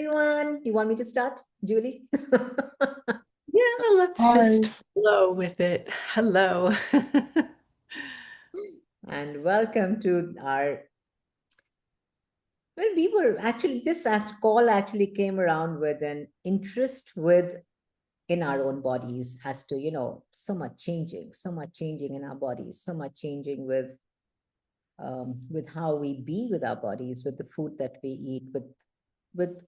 Everyone, you want me to start, Julie? Yeah, let's Hi. just flow with it. Hello. And welcome to our. Well, we were actually call actually came around with an interest with in our own bodies as to so much changing in our bodies, so much changing with how we be with our bodies, with the food that we eat, with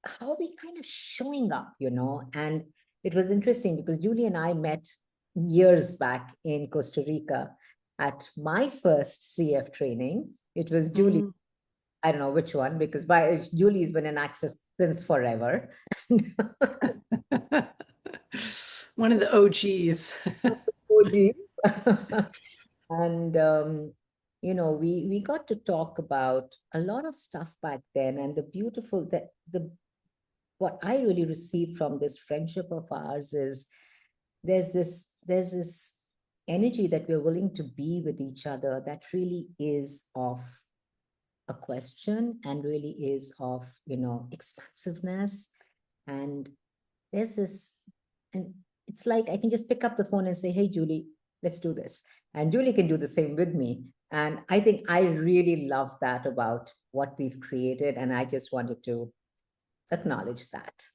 how we kind of showing up, and it was interesting because Julie and I met years back in Costa Rica at my first CF training. It was Julie. Mm. I don't know which one because Julie's been in Access since forever. One of the OGs. Oh, geez. And we got to talk about a lot of stuff back then, and the beautiful that the what I really received from this friendship of ours is there's this energy that we're willing to be with each other that really is of a question and really is of expansiveness. And there's this, and it's like I can just pick up the phone and say, hey Julie, let's do this, and Julie can do the same with me. And I think I really love that about what we've created, and I just wanted to acknowledge that.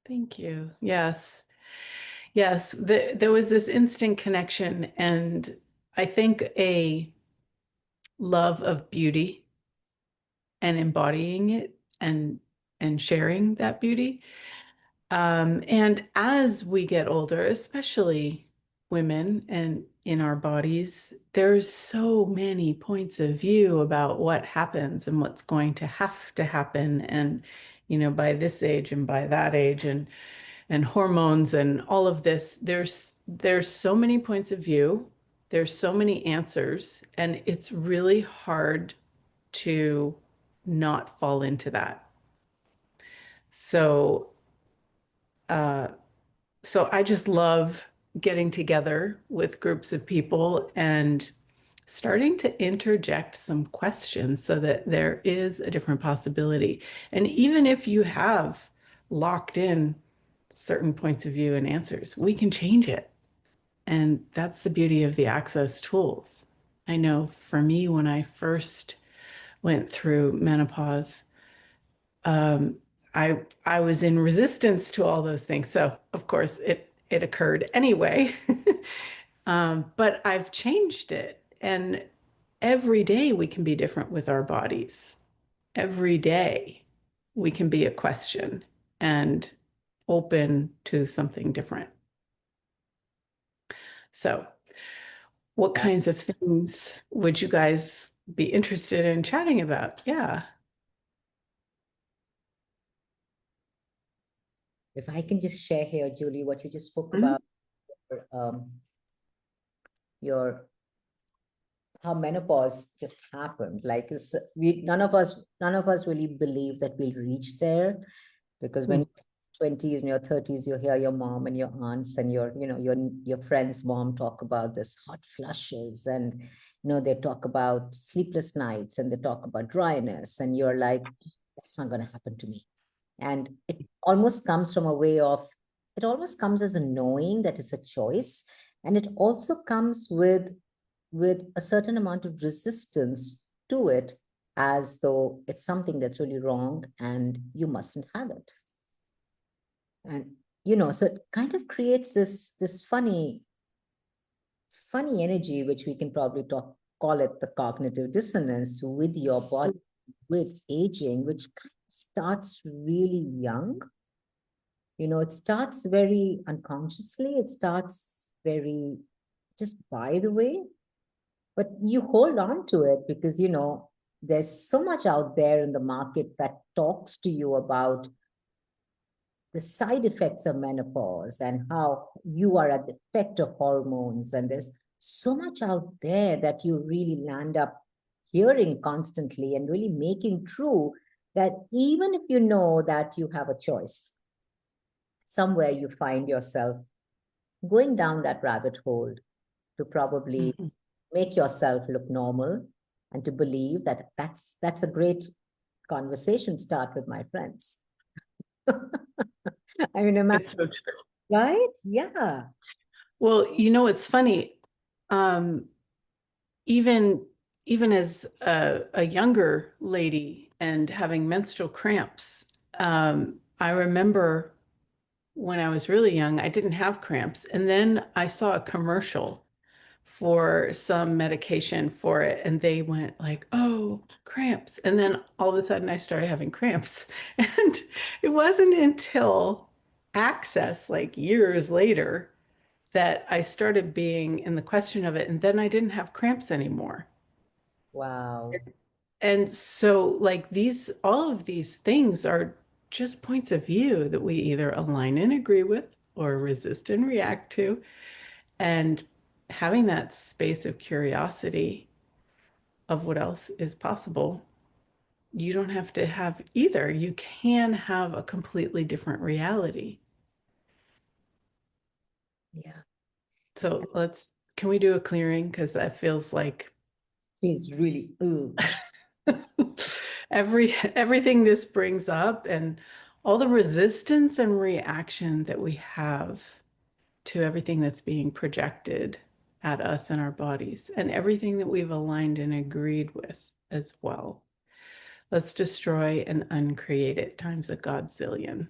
Thank you. Yes. Yes. There was this instant connection, and I think a love of beauty and embodying it and sharing that beauty. And as we get older, especially women and in our bodies, there's so many points of view about what happens and what's going to have to happen. And, by this age and by that age and hormones and all of this, there's so many points of view. There's so many answers, and it's really hard to not fall into that. So, uh, so I just love getting together with groups of people and starting to interject some questions so that there is a different possibility. And even if you have locked in certain points of view and answers, we can change it. And that's the beauty of the access tools. I know for me, when I first went through menopause, um, I was in resistance to all those things. So of course it occurred anyway. But I've changed it. And every day we can be different with our bodies. Every day we can be a question and open to something different. So, what Yeah. kinds of things would you guys be interested in chatting about? Yeah. If I can just share here, Julie, what you just spoke Mhm. about, um, your how menopause just happened. Like none of us really believe that we'll reach there, because when Mm. you're 20s and your 30s, you hear your mom and your aunts and your friends' mom talk about this hot flushes, and they talk about sleepless nights, and they talk about dryness, and you're like, that's not going to happen to me. And it almost comes as a knowing that it's a choice. And it also comes with a certain amount of resistance to it, as though it's something that's really wrong and you mustn't have it. And so it kind of creates this funny energy, which we can probably call it the cognitive dissonance with your body, with aging, which kind of starts really young. It starts very unconsciously, it starts very just by the way, but you hold on to it because there's so much out there in the market that talks to you about the side effects of menopause and how you are at the effect of hormones. And there's so much out there that you really land up hearing constantly and really making true, that even if you know that you have a choice, somewhere you find yourself going down that rabbit hole to probably make yourself look normal, and to believe that that's a great conversations start with my friends. I mean, imagine, It's so true. right? Yeah. Well, it's funny. Um, even even as a younger lady and having menstrual cramps, I remember when I was really young, I didn't have cramps. And then I saw a commercial for some medication for it, and they went like, oh, cramps. And then all of a sudden I started having cramps. And it wasn't until Access, like years later, that I started being in the question of it. And then I didn't have cramps anymore. Wow. And so, like, all of these things are just points of view that we either align and agree with or resist and react to. And having that space of curiosity of what else is possible, you don't have to have either. You can have a completely different reality. Yeah. So can we do a clearing? Because that feels like He's really, ooh. everything this brings up and all the resistance and reaction that we have to everything that's being projected at us and our bodies and everything that we've aligned and agreed with as well. Let's destroy and uncreate it times a godzillion.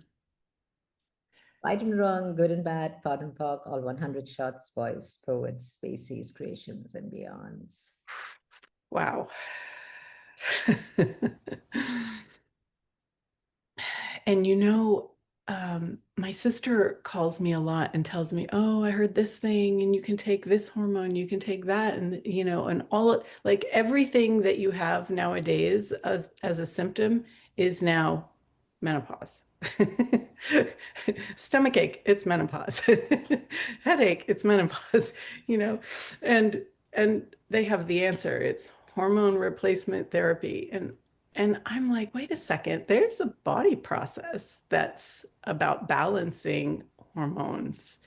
Right and wrong, good and bad, part and park, all 100 shots, boys, poets, species, creations, and beyonds. Wow. And my sister calls me a lot and tells me, "Oh, I heard this thing, and you can take this hormone, you can take that, and and like everything that you have nowadays as a symptom is now menopause." Stomach ache, it's menopause. Headache, it's menopause, you know, and they have the answer. It's hormone replacement therapy. And I'm like, wait a second, there's a body process that's about balancing hormones.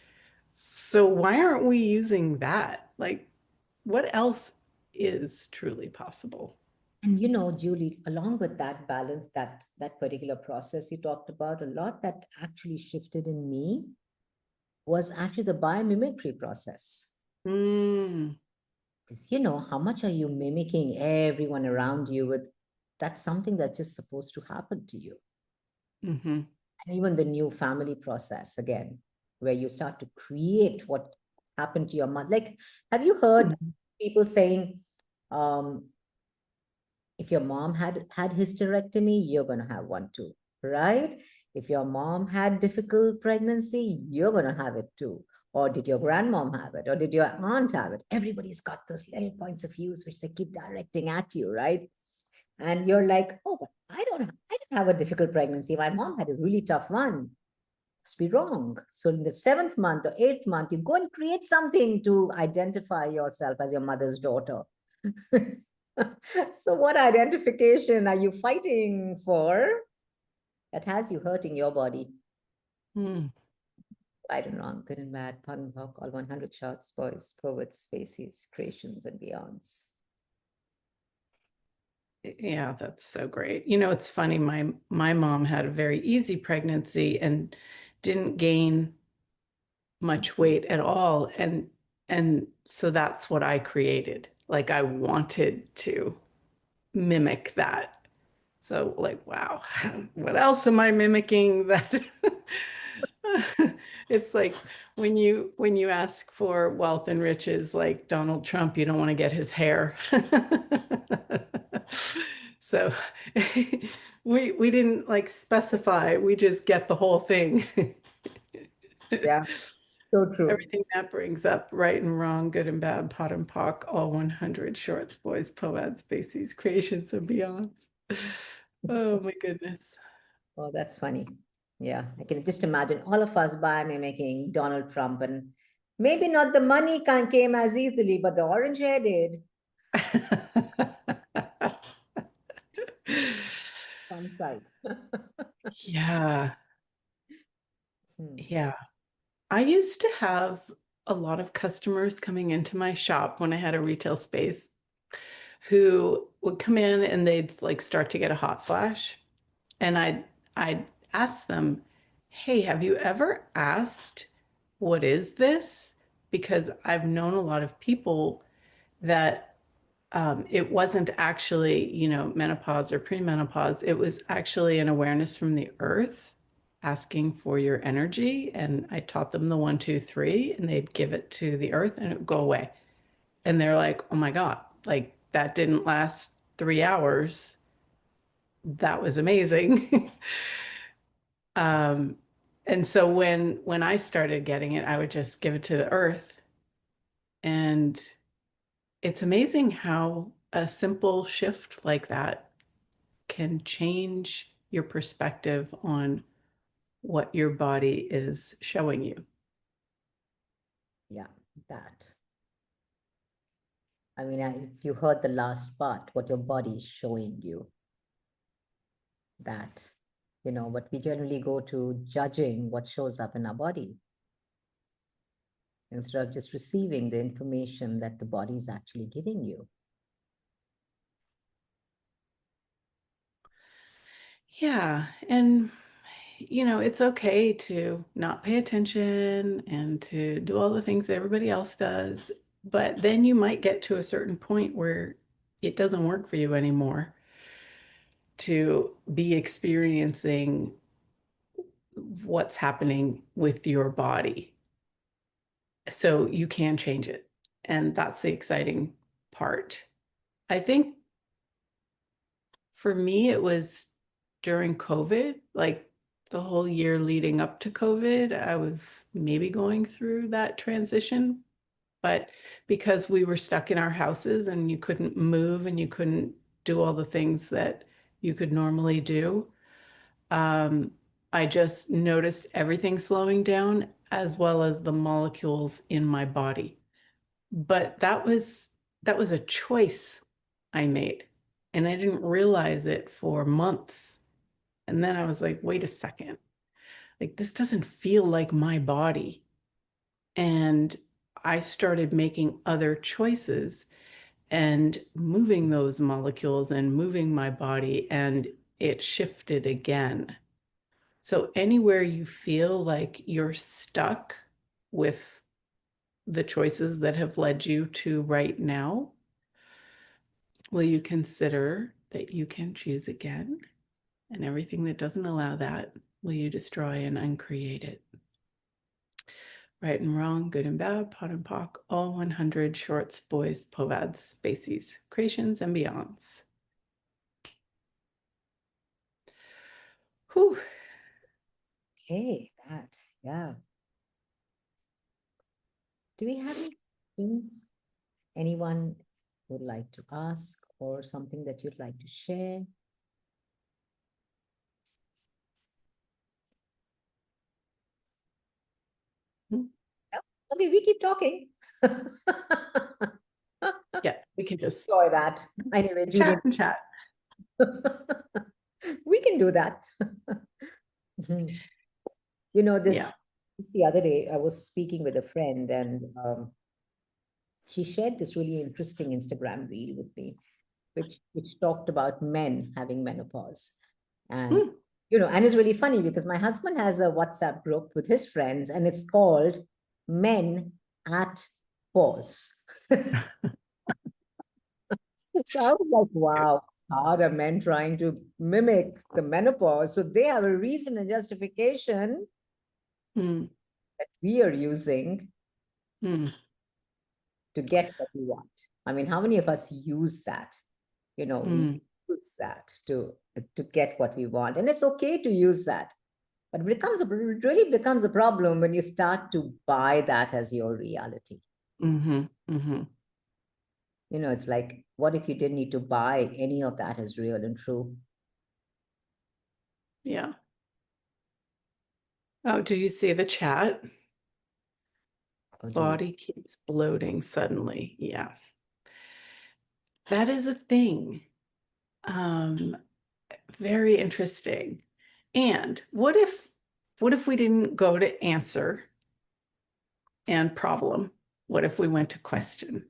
So why aren't we using that? Like, what else is truly possible? And Julie, along with that balance, that particular process you talked about, a lot that actually shifted in me was actually the biomimicry process. Mm, Because how much are you mimicking everyone around you with that's something that's just supposed to happen to you. hmm And even the new family process again, where you start to create what happened to your mother. Like, have you heard people saying, um, if your mom had hysterectomy, you're going to have one too, right? If your mom had difficult pregnancy, you're going to have it too. Or did your grandmom have it? Or did your aunt have it? Everybody's got those little points of views which they keep directing at you, right? And you're like, oh, but I didn't have a difficult pregnancy. My mom had a really tough one. Must be wrong. So in the 7th month or 8th month, you go and create something to identify yourself as your mother's daughter. So what identification are you fighting for that has you hurting your body? Mm. Right and wrong, good and bad, fun and hawk, all 100 shots, boys, poets, species, creations, and beyonds. Yeah, that's so great. It's funny, my mom had a very easy pregnancy and didn't gain much weight at all. And so that's what I created. Like I wanted to mimic that. So like, wow, what else am I mimicking that? It's like when you ask for wealth and riches like Donald Trump, you don't want to get his hair. So we didn't like specify, we just get the whole thing. Yeah, so true. Everything that brings up right and wrong, good and bad, pot and pock, all 100 shorts, boys, poets, species, creations, and beyonds. Oh my goodness. Oh, that's funny. Yeah, I can just imagine all of us by mimicking Donald Trump, and maybe not the money came as easily, but the orange hair did. Fun sight. Yeah, Hmm. yeah. I used to have a lot of customers coming into my shop when I had a retail space who would come in and they'd like start to get a hot flash. And I'd ask them, hey, have you ever asked, what is this? Because I've known a lot of people that it wasn't actually, menopause or premenopause. It was actually an awareness from the earth asking for your energy. And I taught them the 1, 2, 3, and they'd give it to the earth and it would go away. And they're like, oh my God, like that didn't last 3 hours. That was amazing. um, and so when I started getting it, I would just give it to the earth. And it's amazing how a simple shift like that can change your perspective on what your body is showing you. Yeah, that. I mean, if you heard the last part, what your body is showing you, that, but we generally go to judging what shows up in our body instead of just receiving the information that the body is actually giving you. Yeah. And, it's okay to not pay attention and to do all the things that everybody else does. But then you might get to a certain point where it doesn't work for you anymore to be experiencing what's happening with your body. So you can change it. And that's the exciting part. I think for me, it was during COVID, like the whole year leading up to COVID, I was maybe going through that transition. But because we were stuck in our houses and you couldn't move and you couldn't do all the things that you could normally do, um, I just noticed everything slowing down as well as the molecules in my body. But that was a choice I made, and I didn't realize it for months. And then I was like, wait a second, like this doesn't feel like my body. And I started making other choices and moving those molecules and moving my body, and it shifted again. So anywhere you feel like you're stuck with the choices that have led you to right now, will you consider that you can choose again? And everything that doesn't allow that, will you destroy and uncreate it? Right and wrong, good and bad, pot and pock, all 100 shorts, boys, povads, spacies, creations, and beyonds. Whew. Okay, that, yeah. Do we have any questions? Anyone would like to ask or something that you'd like to share? Hmm. No? Okay, we keep talking. Yeah, we can just Enjoy that. Anyway, Julian, chat and chat. we can do that. This Yeah. the other day, I was speaking with a friend and she shared this really interesting Instagram reel with me, which talked about men having menopause. And, Hmm. and it's really funny because my husband has a WhatsApp group with his friends and it's called Men at Pause. So I was like, wow, how are men trying to mimic the menopause? So they have a reason and justification Hmm. that we are using Hmm. to get what we want. I mean, how many of us use that? We Hmm. use that to get what we want. And it's okay to use that. But it really becomes a problem when you start to buy that as your reality. Mm-hmm. Mm-hmm. It's like, what if you didn't need to buy any of that as real and true? Yeah. Oh, do you see the chat? Or do we? Body keeps bloating suddenly. Yeah. That is a thing. Um, very interesting. And what if we didn't go to answer and problem? What if we went to question?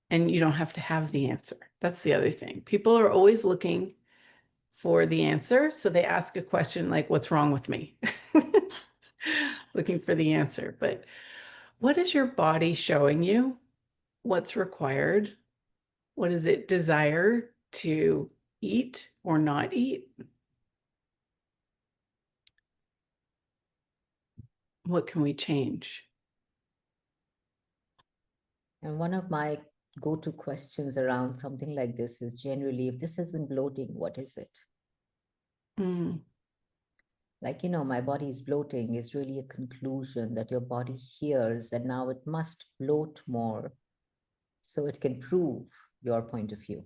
and you don't have to have the answer. That's the other thing. People are always looking for the answer. So they ask a question like, what's wrong with me? Looking for the answer. But what is your body showing you? What's required? What does it desire to eat or not eat? What can we change? And one of my go-to questions around something like this is generally, if this isn't bloating, what is it? Mm, Like, my body is bloating is really a conclusion that your body hears, and now it must bloat more so it can prove your point of view.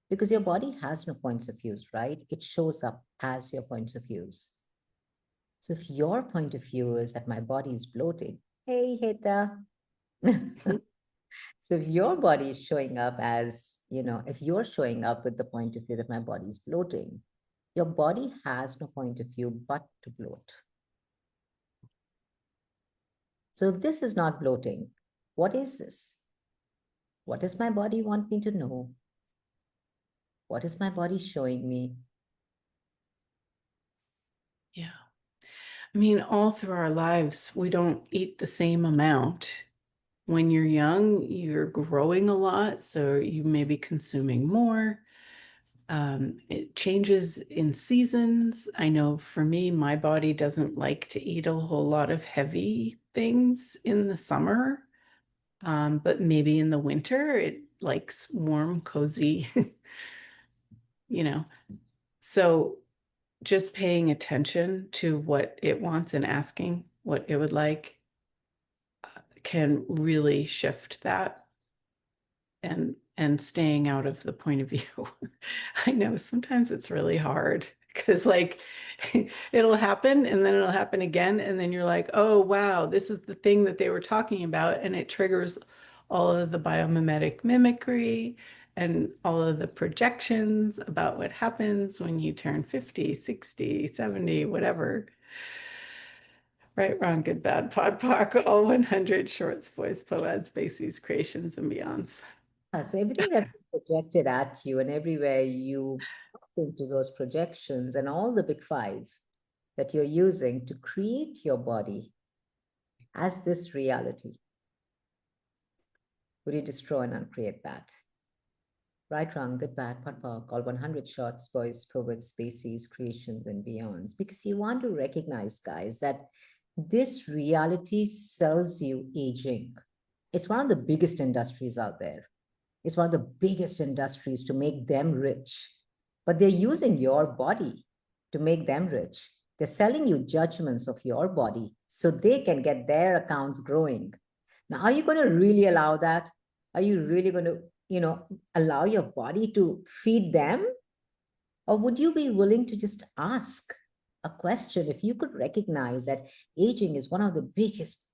Because your body has no points of views, right? It shows up as your points of views. So if your point of view is that my body is bloating, hey, Heta. So if your body is showing up as, if you're showing up with the point of view that my body is bloating, your body has no point of view but to bloat. So if this is not bloating, what is this? What does my body want me to know? What is my body showing me? yeah. I mean, all through our lives, we don't eat the same amount. When you're young, you're growing a lot, so you may be consuming more. It changes in seasons. I know for me, my body doesn't like to eat a whole lot of heavy things in the summer, but maybe in the winter, it likes warm, cozy, you know. So just paying attention to what it wants and asking what it would like can really shift that and staying out of the point of view. I know sometimes it's really hard because like it'll happen and then it'll happen again and then you're like, oh wow, this is the thing that they were talking about, and it triggers all of the biomimetic mimicry and all of the projections about what happens when you turn 50, 60, 70, whatever. Right, wrong, good, bad, pod, poc, all 100 shorts, boys, poads, species, creations, and beyonds. So everything that's projected at you and everywhere you look into those projections and all the big five that you're using to create your body as this reality, would you destroy and uncreate that? Right, wrong, good, bad, pod, poc, all 100 shots, boys, poets, species, creations, and beyonds. Because you want to recognize, guys, that this reality sells you aging. It's one of the biggest industries out there. It's one of the biggest industries to make them rich. But they're using your body to make them rich. They're selling you judgments of your body so they can get their accounts growing. Now, are you going to really allow that? Are you really going to, allow your body to feed them? Or would you be willing to just ask a question if you could recognize that aging is one of the biggest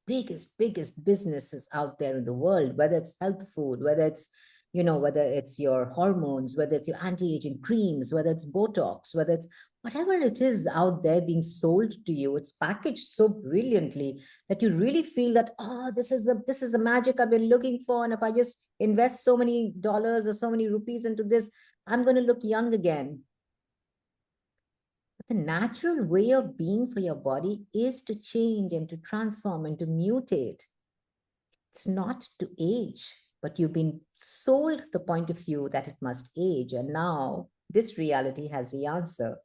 businesses out there in the world, whether it's health food, whether it's your hormones, whether it's your anti-aging creams, whether it's Botox, whether it's whatever it is out there being sold to you, it's packaged so brilliantly that you really feel that, oh, this is the magic I've been looking for. And if I just invest so many dollars or so many rupees into this, I'm going to look young again. But the natural way of being for your body is to change and to transform and to mutate. It's not to age, but you've been sold the point of view that it must age. And now this reality has the answer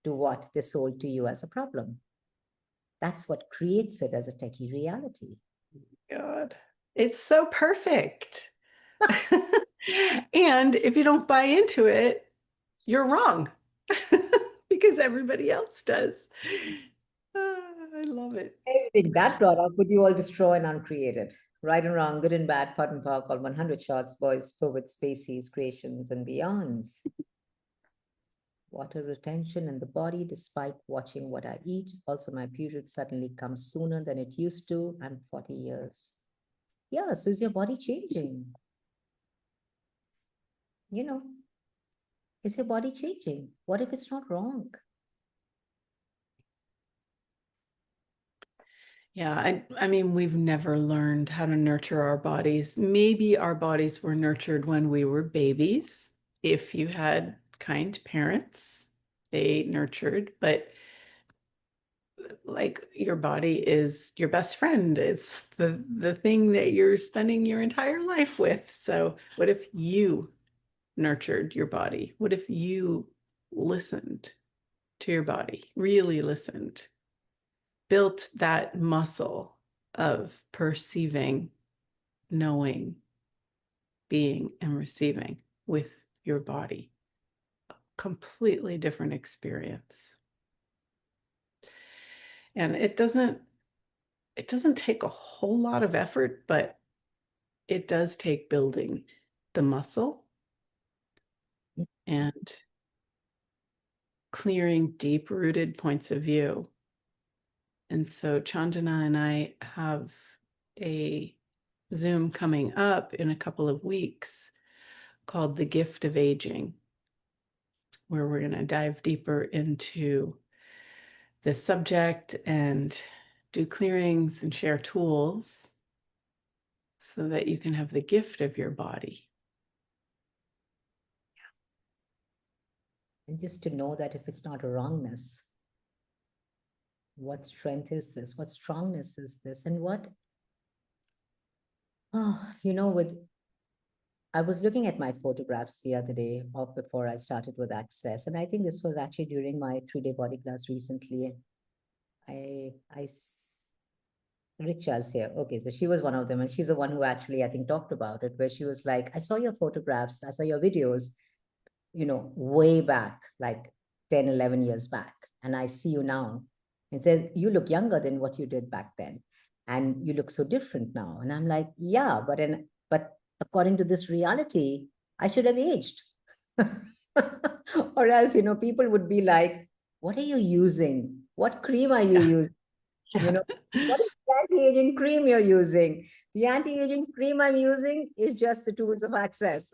to what they sold to you as a problem. That's what creates it as a techie reality. God, it's so perfect. And if you don't buy into it, you're wrong because everybody else does. I love it. Everything that brought up, would you all destroy and uncreate it? Right and wrong, good and bad, pot and park, all 100 shots, boys, poets, species, creations, and beyonds. Water retention in the body despite watching what I eat. Also, my period suddenly comes sooner than it used to. I'm 40 years. Yeah, so is your body changing? Is your body changing? What if it's not wrong? Yeah, I mean, we've never learned how to nurture our bodies. Maybe our bodies were nurtured when we were babies. If you had kind parents, they nurtured, but like your body is your best friend. It's the thing that you're spending your entire life with. So what if you nurtured your body? What if you listened to your body, really listened, built that muscle of perceiving, knowing, being, and receiving with your body? Completely different experience. And it doesn't take a whole lot of effort, but it does take building the muscle and clearing deep-rooted points of view. And so Chandana and I have a Zoom coming up in a couple of weeks called The Gift of Aging, where we're going to dive deeper into this subject and do clearings and share tools so that you can have the gift of your body. And just to know that if it's not a wrongness, what strength is this? What strongness is this? And what, with I was looking at my photographs the other day of before I started with Access, and I think this was actually during my 3-day body class recently. I Richa's here. Okay, so she was one of them, and she's the one who actually I think talked about it, where she was like, "I saw your photographs, I saw your videos, way back, like 10, 11 years back, and I see you now." It says you look younger than what you did back then, and you look so different now. And I'm like, yeah, but according to this reality, I should have aged. Or else, people would be like, what are you using? What cream are you Yeah. using? You Yeah. know, what is the anti-aging cream you're using? The anti-aging cream I'm using is just the tools of Access.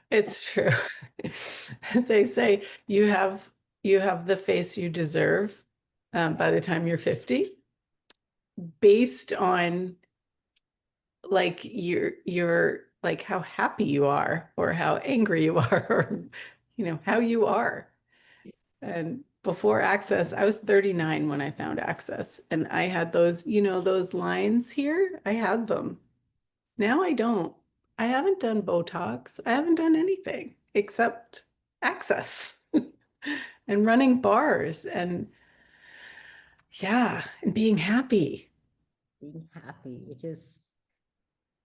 It's true. They say you have the face you deserve by the time you're 50, based on like your like how happy you are or how angry you are or how you are. And before Access, I was 39 when I found Access, and I had those lines here. I had them. Now I don't. I haven't done Botox. I haven't done anything except Access and running bars and yeah, and being happy. Being happy, which is,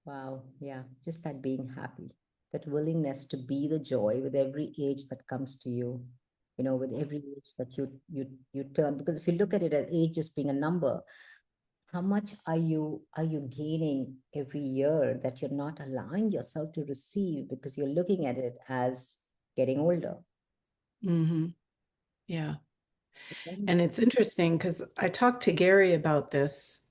wow, yeah, just that being happy, that willingness to be the joy with every age that comes to you, with every age that you turn. Because if you look at it as age just being a number, how much are you gaining every year that you're not allowing yourself to receive because you're looking at it as getting older? Hmm. Yeah. Then And it's interesting because I talked to Gary about this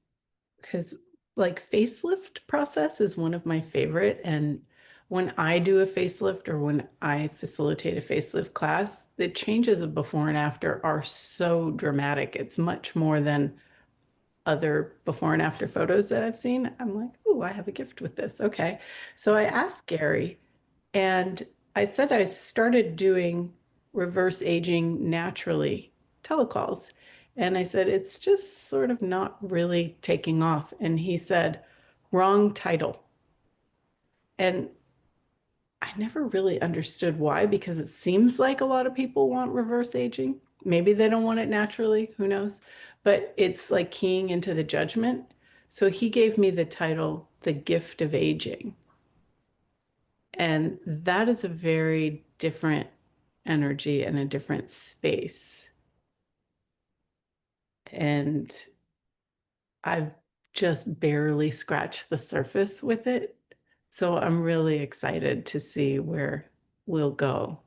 because like facelift process is one of my favorite. And when I do a facelift or when I facilitate a facelift class, the changes of before and after are so dramatic. It's much more than other before and after photos that I've seen. I'm like, oh, I have a gift with this. Okay. So I asked Gary and I said I started doing reverse aging naturally, telecalls. And I said, it's just sort of not really taking off. And he said, wrong title. And I never really understood why, because it seems like a lot of people want reverse aging. Maybe they don't want it naturally, who knows? But it's like keying into the judgment. So he gave me the title, The Gift of Aging. And that is a very different energy and a different space. And I've just barely scratched the surface with it. So I'm really excited to see where we'll go.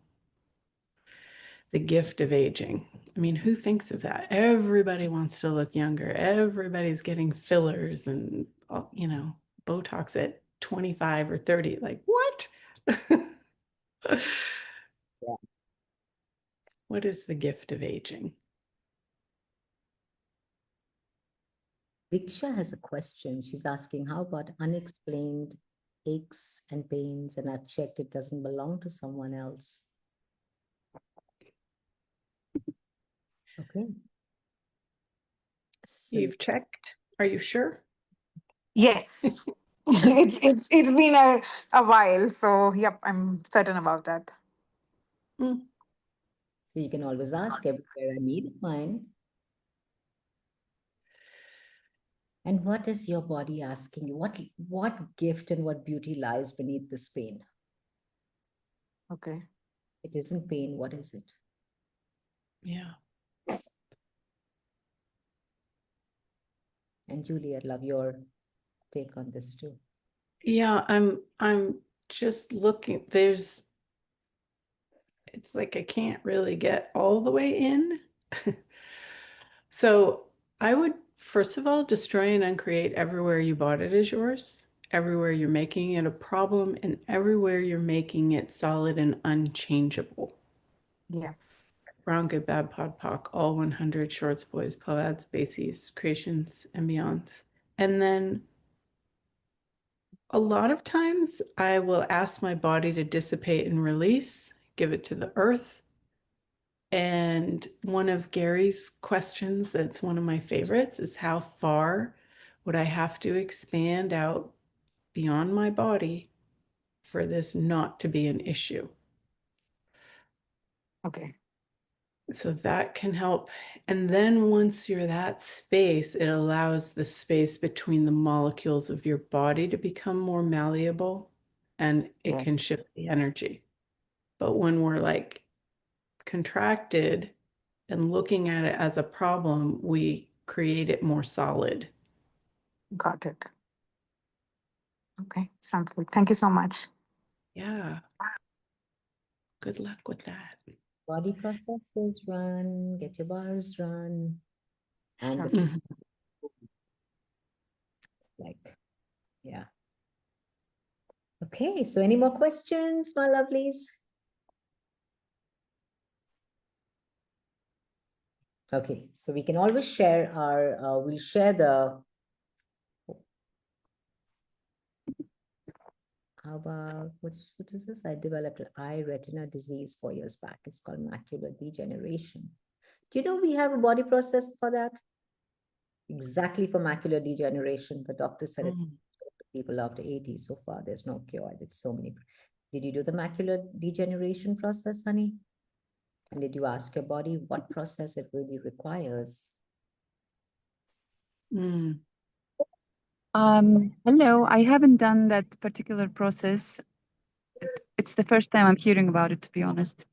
The gift of aging. I mean, who thinks of that? Everybody wants to look younger. Everybody's getting fillers and, Botox at 25 or 30. Like, what? yeah, What is the gift of aging? Diksha has a question. She's asking, how about unexplained aches and pains? And I've checked, it doesn't belong to someone else. Okay. So You've checked? Are you sure? Yes. It's been a while, so yep, I'm certain about that. Mm. so you can always ask everywhere I meet mine. And what is your body asking you? What gift and what beauty lies beneath this pain? Okay. It isn't pain. What is it? Yeah. And Julie, I'd love your take on this too. Yeah, I'm just looking. It's like I can't really get all the way in. So I would, first of all, destroy and uncreate everywhere you bought it as yours, everywhere you're making it a problem, and everywhere you're making it solid and unchangeable. Yeah. Brown, Good, Bad, Pod, Poc, all 100 shorts, boys, poads, bases, creations, and beyonds. And then a lot of times I will ask my body to dissipate and release, give it to the earth. And one of Gary's questions, that's one of my favorites, is how far would I have to expand out beyond my body for this not to be an issue? Okay. So that can help. And then once you're that space, it allows the space between the molecules of your body to become more malleable, and it can Yes. shift the energy. But when we're like contracted and looking at it as a problem, we create it more solid. Got it. Okay. Sounds good. Thank you so much. Yeah. Good luck with that. Body processes run, get your bars run. And the Mhm. like, yeah. Okay, so any more questions, my lovelies? Okay, so we can always share our, we'll share the, how about, what is this? I developed an eye retina disease 4 years back. It's called macular degeneration. Do you know we have a body process for that? Exactly for macular degeneration. The doctor said it Mm. to people after 80. So far, there's no cure. I did so many. Did you do the macular degeneration process, honey? And did you ask your body what process it really requires? Mm. Hello, I haven't done that particular process. It's the first time I'm hearing about it, to be honest.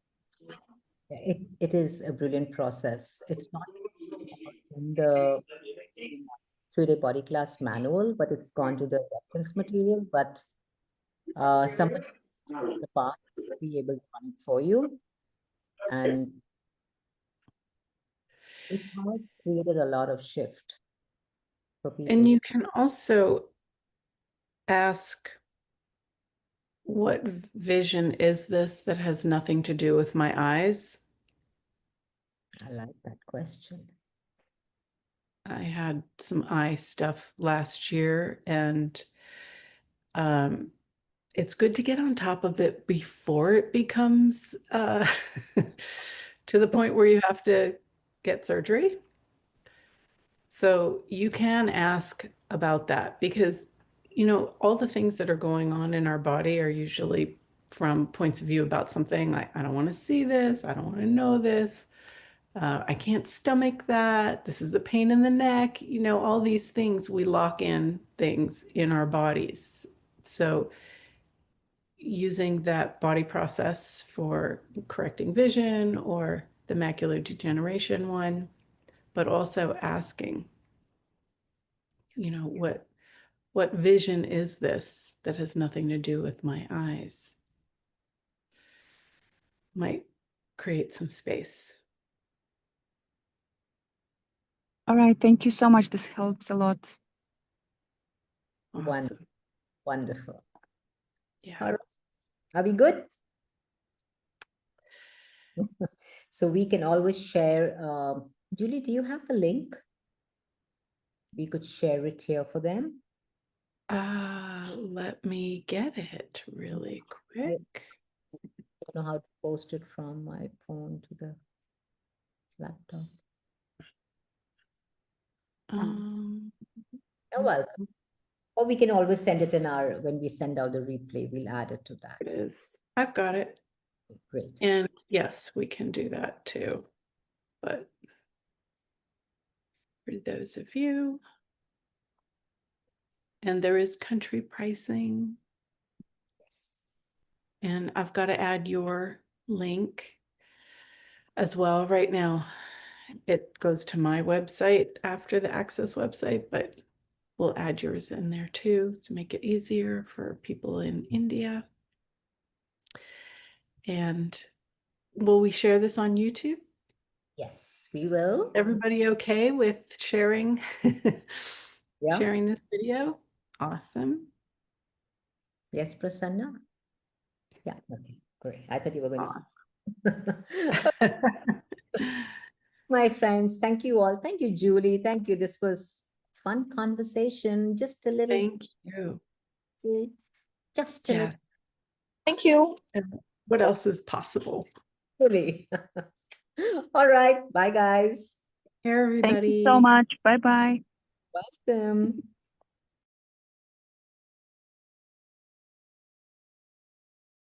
It is a brilliant process. It's not in the 3-day body class manual, but it's gone to the reference material. But somebody in the past will be able to run it for you. And it has created a lot of shift for people. And you can also ask, what vision is this that has nothing to do with my eyes? I like that question. I had some eye stuff last year, and it's good to get on top of it before it becomes to the point where you have to get surgery. So you can ask about that, because, you know, all the things that are going on in our body are usually from points of view about something like, I don't want to see this, I don't want to know this, I can't stomach that, this is a pain in the neck, you know, all these things, we lock in things in our bodies. So using that body process for correcting vision or the macular degeneration one, but also asking, you know, what vision is this that has nothing to do with my eyes, might create some space. All right, thank you so much. This helps a lot. Awesome. Wonderful. Yeah. All right. Are we good? So we can always share. Julie, do you have the link? We could share it here for them. Let me get it really quick. I don't know how to post it from my phone to the laptop. You're welcome. Or we can always send it in when we send out the replay, we'll add it to that. It is. I've got it. Great. And yes, we can do that too. But for those of you, and there is country pricing. Yes. And I've got to add your link as well. Right now, it goes to my website after the Access website, but we'll add yours in there too to make it easier for people in India. And will we share this on YouTube? Yes, we will. Everybody okay with sharing Yeah. sharing this video? Awesome. Yes, Prasanna? Yeah, okay, great. I thought you were going to say. My friends, thank you all. Thank you, Julie. Thank you. This was fun conversation. Just a little. Thank you. Just a little. Thank you. And what else is possible? Really. All right. Bye, guys. Here, everybody. Thank you so much. Bye bye. Welcome.